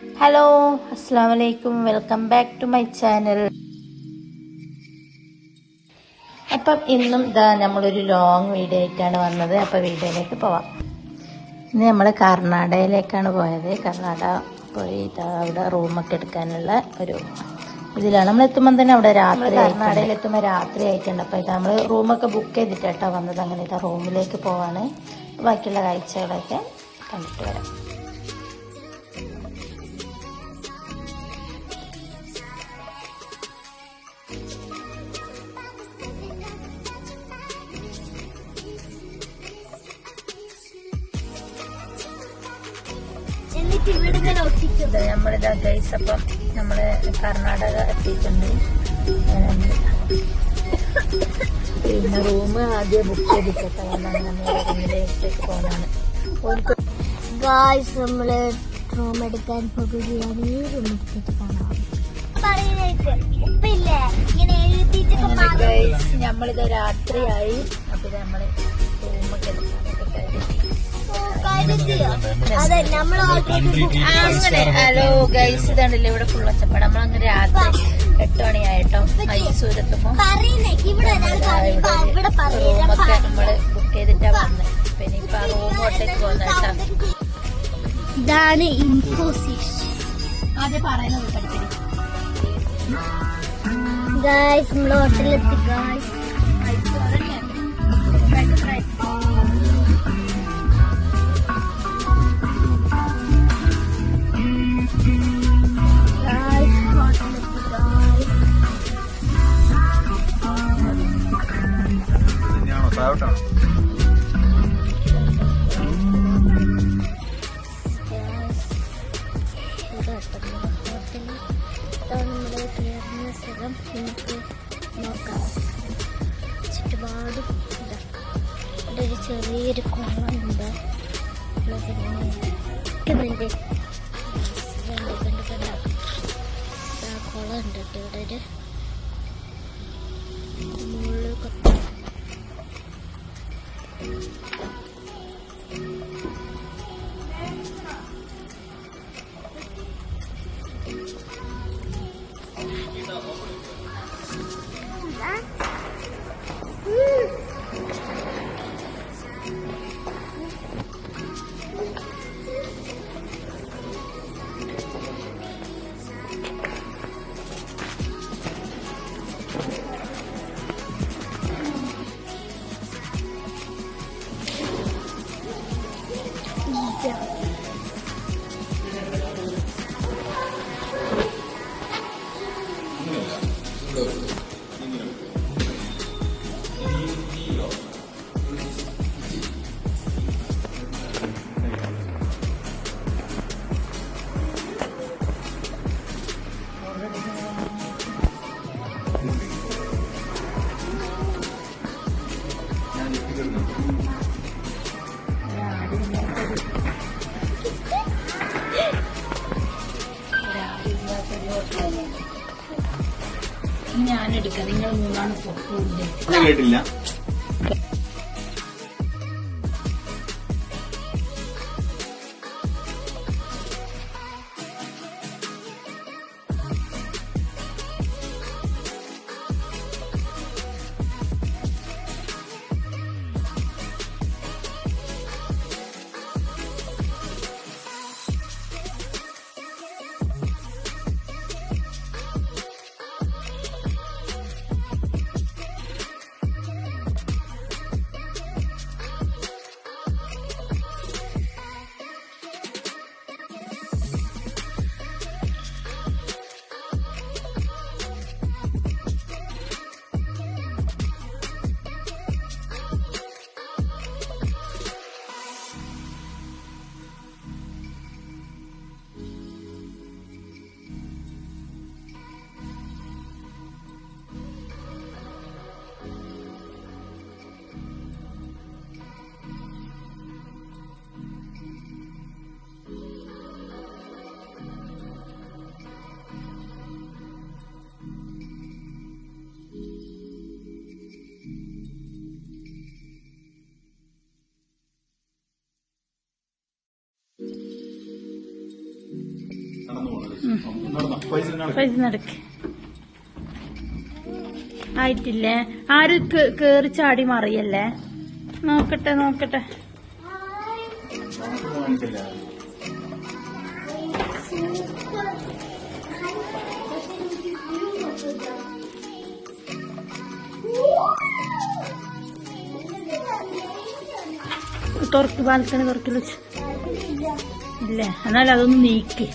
Hello, അസ്സലാമു അലൈക്കും. Welcome back to my channel. അപ്പം ഇന്നും നമ്മളൊരു ലോങ് വീഡിയോ ആയിട്ടാണ് വന്നത്. അപ്പോൾ വീഡിയോയിലേക്ക് പോവാം. ഇന്ന് നമ്മൾ കർണാടകയിലേക്കാണ് പോയത്. കർണാടക പോയി അവിടെ റൂമൊക്കെ എടുക്കാനുള്ള ഒരു ഇതിലാണ് നമ്മൾ എത്തുമ്പോൾ തന്നെ അവിടെ രാത്രി. കർണാടകയിൽ എത്തുമ്പോൾ രാത്രി ആയിട്ടുണ്ട്. അപ്പോൾ നമ്മൾ റൂമൊക്കെ ബുക്ക് ചെയ്തിട്ടാണ് വന്നത്. അങ്ങനെ റൂമിലേക്ക് പോവാണ്. ബാക്കിയുള്ള കാഴ്ചകളൊക്കെ കണ്ടിട്ട് വരാം. നമ്മളിതാ ഗൈസ്, അപ്പം നമ്മള് കർണാടക എത്തിയിട്ടുണ്ട്. പിന്നെ റൂം ആദ്യം ബുക്ക് ചെയ്തിട്ടൊക്കെ വന്നാണ് നമ്മൾ റൂമിലേക്ക് പോകുന്നതാണ്. നമ്മള് റൂം എടുക്കാൻ പോകുകയാണ്. റൂം എടുത്തിട്ട് കാണാം. നമ്മളിത് രാത്രിയായി. അപ്പൊ നമ്മള് റൂമൊക്കെ എടുക്കാനൊക്കെ അങ്ങനെ. ഹലോ ഗൈസ്, ഇതാണല്ലേ ഇവിടെ ഫുൾ ഒച്ചപ്പാട്. നമ്മളങ്ങനെ രാത്രി 8 മണിയായിട്ടോ മൈസൂരെത്തുമ്പോ റൂമൊക്കെ നമ്മള് ബുക്ക് ചെയ്തിട്ടാ വന്നത്. പിന്നെ ഇപ്പൊ റൂം ഹോട്ടലിലേക്ക് പോകുന്നേട്ടാ. ഇതാണ് ഇൻഫോസിസ്. ആദ്യം പറയുന്നത് പഠിക്കണേ ഗൈസ്. നമ്മള് ഹോട്ടലിലെത്തി ഗൈസ്. നമുക്ക് നോക്കാം. ചുറ്റുപാടും ഇവിടെ ഒരു ചെറിയൊരു കുളമുണ്ട്. കുളം ഉണ്ട് ഇവിടെ ഒരു മുള്ളു കൊത്ത. ഞാനെടുക്കാം. നിങ്ങൾ മൂന്നാണ് പൊക്കൂല്ലേ? കേട്ടില്ല. പൈസ നടക്ക് ആയിട്ടില്ലേ? ആരും കേറി ചാടി മറിയല്ലേ? നോക്കട്ടെ നോക്കട്ടെ. തുറക്ക്, ബാൽക്കണി തുറക്കില്ല. ഇല്ലേ? എന്നാലും അതൊന്ന് നീക്കി.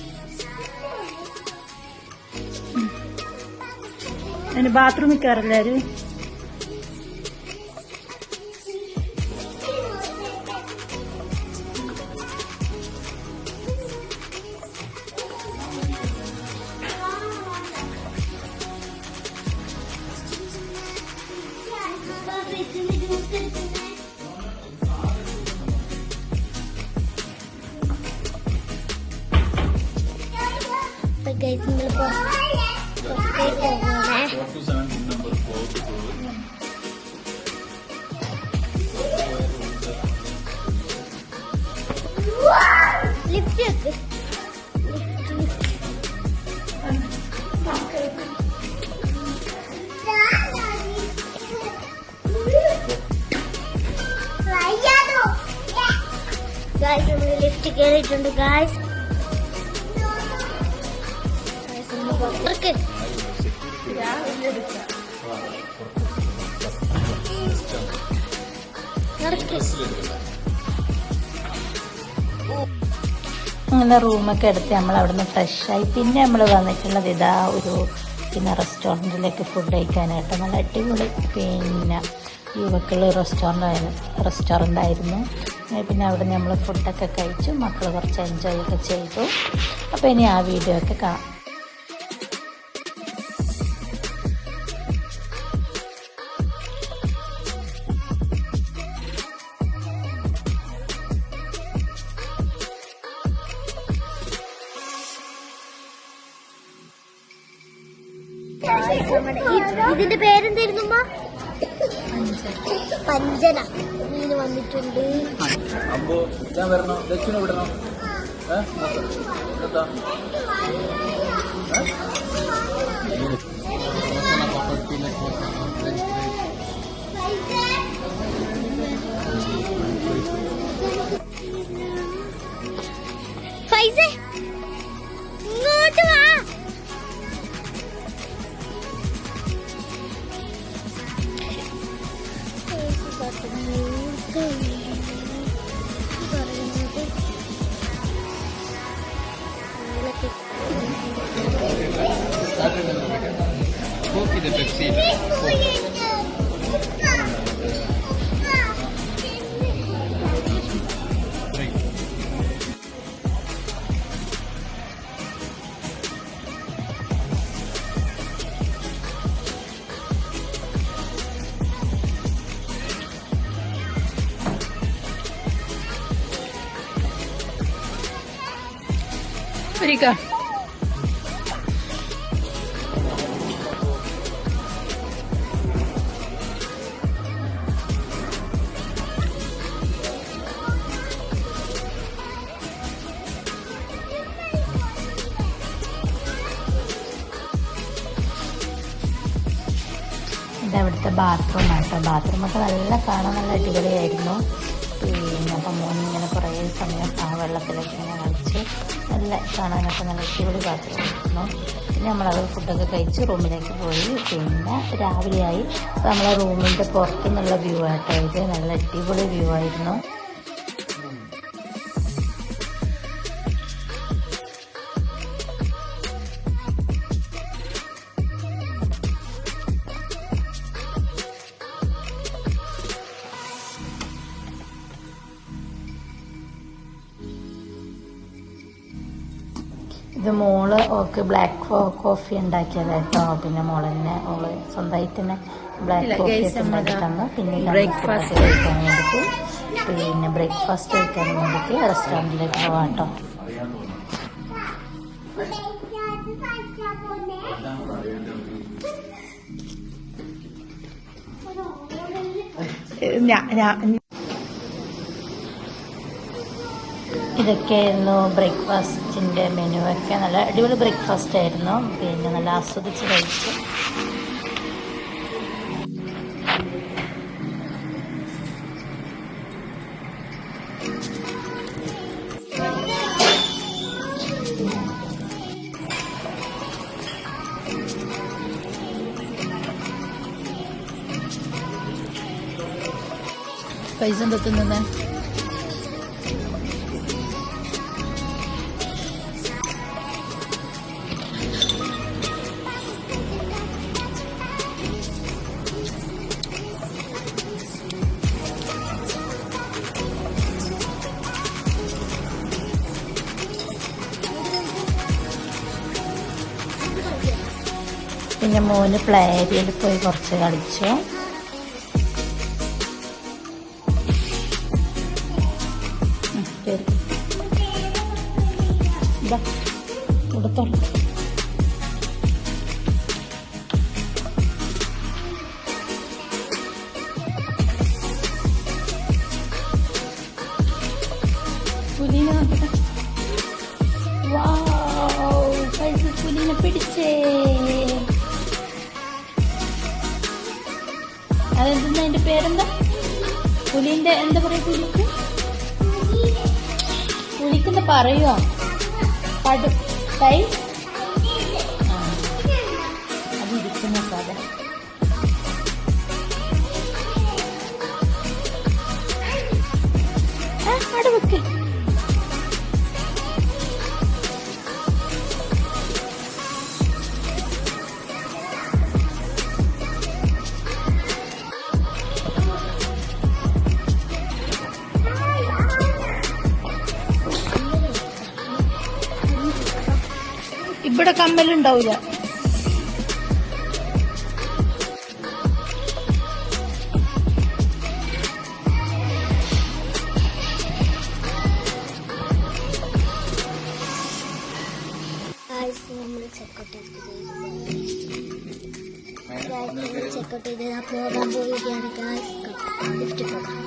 അതിന് ബാത്റൂമിൽ കയറില്ലേ ഒരു? ലിഫ്റ്റ് കയറിയിട്ടുണ്ട് ഗായ്സ്. അങ്ങനെ റൂമൊക്കെ എടുത്ത് നമ്മൾ അവിടുന്ന് ഫ്രഷായി. പിന്നെ നമ്മൾ വന്നിട്ടുള്ളത് ഇതാ ഒരു റെസ്റ്റോറൻറ്റിലേക്ക് ഫുഡ് കഴിക്കാനായിട്ട്. നല്ല അടിപൊളി യുവക്കുള്ള റെസ്റ്റോറൻ്റ് ആയിരുന്നു. പിന്നെ അവിടെ നമ്മൾ ഫുഡൊക്കെ കഴിച്ചു, മക്കൾ കുറച്ച് എൻജോയ് ഒക്കെ ചെയ്തു. അപ്പോൾ ഇനി ആ വീഡിയോ ഒക്കെ കാണാം. ഇതിന്റെ പേരെന്തായിരുന്നു? പഞ്ചന മീൻ വന്നിട്ടുണ്ട്. ഫൈസേ ഇങ്ങോട്ട് വാ. ഇതവിടുത്തെ ബാത്റൂമാട്ടോ. ബാത്റൂമൊക്കെ കാണാൻ നല്ല അടിപൊളിയായിരുന്നു. പിന്നെ അപ്പം മോനിങ്ങനെ കുറേ സമയം ആ വെള്ളത്തിലൊക്കെ ഇങ്ങനെ കളിച്ച് നല്ല കാണാനൊക്കെ നല്ല അടിപൊളി ബാത്റൂമായിരുന്നു. പിന്നെ നമ്മളത് ഫുഡൊക്കെ കഴിച്ച് റൂമിലേക്ക് പോയി. പിന്നെ രാവിലെയായി. നമ്മളെ റൂമിൻ്റെ പുറത്തുനിന്നുള്ള വ്യൂ ആട്ടോ ഇത്. നല്ല അടിപൊളി വ്യൂ ആയിരുന്നു. ഇത് മോള് ഓക്ക് ബ്ലാക്ക് കോഫി ഉണ്ടാക്കിയതായിട്ടോ. പിന്നെ മോള് തന്നെ ഓള് സ്വന്തമായിട്ട് തന്നെ ബ്ലാക്ക് കോഫി ഒക്കെ ഉണ്ടാക്കി തന്നു. പിന്നെ ബ്രേക്ക്ഫാസ്റ്റ് കഴിക്കാൻ വേണ്ടിയിട്ട് റെസ്റ്റോറൻറ്റിലേക്ക് പോവാട്ടോ. ഇതൊക്കെയായിരുന്നു ബ്രേക്ക്ഫാസ്റ്റിൻ്റെ മെനു ഒക്കെ. നല്ല അടിപൊളി ബ്രേക്ക്ഫാസ്റ്റ് ആയിരുന്നു. പിന്നെ നല്ല ആസ്വദിച്ച് കഴിച്ചു. പൈസ എന്തെത്തുന്നത് പിന്നെ മോന് പ്ലേ ഏരിയയിൽ പോയി കുറച്ച് കളിച്ചു. കൊടുത്തോളൂ. പുലിനെ നോക്കട്ടെ. പുലിനെ പിടിച്ചേ. അതെന്താ അതിന്റെ പേരെന്താ? പുലിന്റെ എന്താ പറയാ? പുലിക്കെന്താ പറയുക? കൈ അതിരിക്കുന്ന സാധനം. അവിടെ വെക്ക്. ഇവിടെ കമ്മലുണ്ടാവില്ല. ചെക്കൗട്ട് ചെയ്ത് പോകാൻ പോവുകയാണ് ഗായ്സ്. ലിഫ്റ്റ് പോകാം.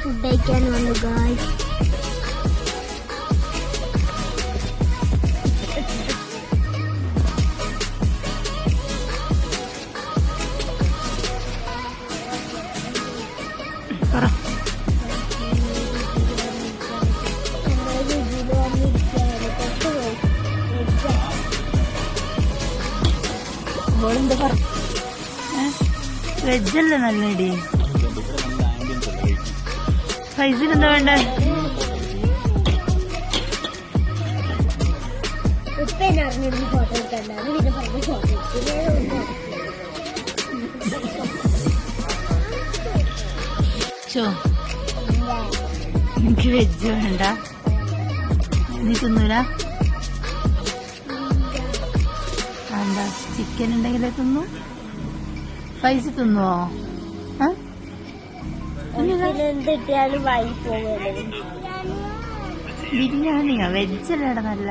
ഫുഡ് കഴിക്കാൻ വന്നു ഗായ്സ്. വെജല്ലേ നല്ല ഇടി. പൈസക്ക് എന്താ വേണ്ടേ? ഫോട്ടോ എടുക്കണ്ടായിരുന്നു. പിന്നെ പറഞ്ഞ ഫോട്ടോ എനിക്ക് വെജ് വേണ്ട. നീ തിന്നൂല? എന്താ ചിക്കൻ ഉണ്ടെങ്കിലേ തിന്നു? പൈസ തിന്നുവോ? എന്തിട്ടാലും വായി പോകുന്നത്. ബിരിയാണിയോ? വെജല്ലേ നല്ല?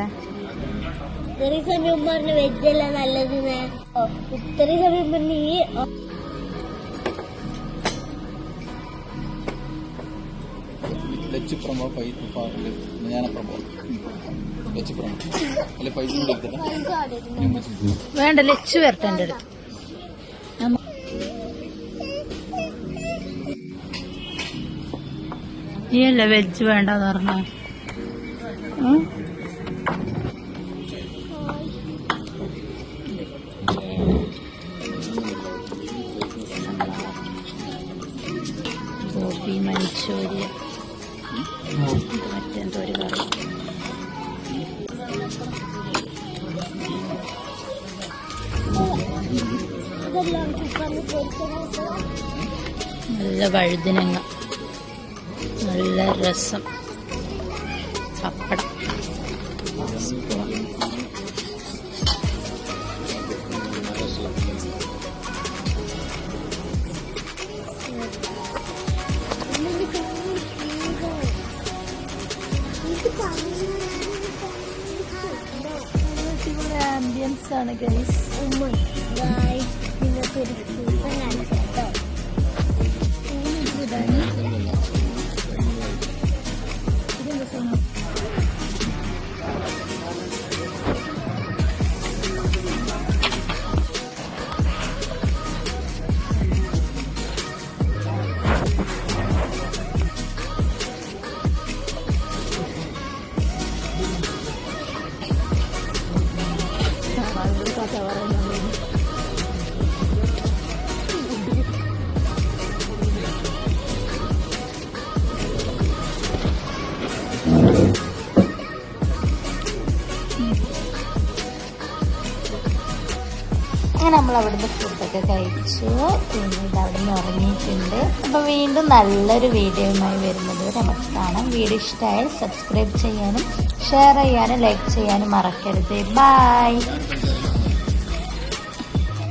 ഇത്രയും സമയം പറഞ്ഞ വെജല്ല നല്ലത്. ഇത്രയും സമയം പറഞ്ഞ ഈ വേണ്ട, ലച്ചു വരട്ടെ എൻ്റെ അടുത്ത്. ഈ അല്ലേ വെജ് വേണ്ടെന്ന് പറഞ്ഞേ? ഗോബി മഞ്ചൂരിയൻ, മറ്റെന്തോ ഒരു കറി. നല്ല വഴുതിനങ്ങ, നല്ല രസം, പപ്പടം, സ്പൂൺ. ആംബിയൻസ് ആണ് ഗൈസ്. അങ്ങനെ നമ്മൾ അവിടുന്ന് ഫുഡൊക്കെ കഴിച്ചു. പിന്നീട് അവിടെ നിന്ന് ഉറങ്ങിയിട്ടുണ്ട്. അപ്പോൾ വീണ്ടും നല്ലൊരു വീഡിയോയുമായി വരുന്നത് നമുക്ക് കാണാം. വീഡിയോ ഇഷ്ടമായാൽ സബ്സ്ക്രൈബ് ചെയ്യാനും ഷെയർ ചെയ്യാനും ലൈക്ക് ചെയ്യാനും മറക്കരുത്. ബൈ.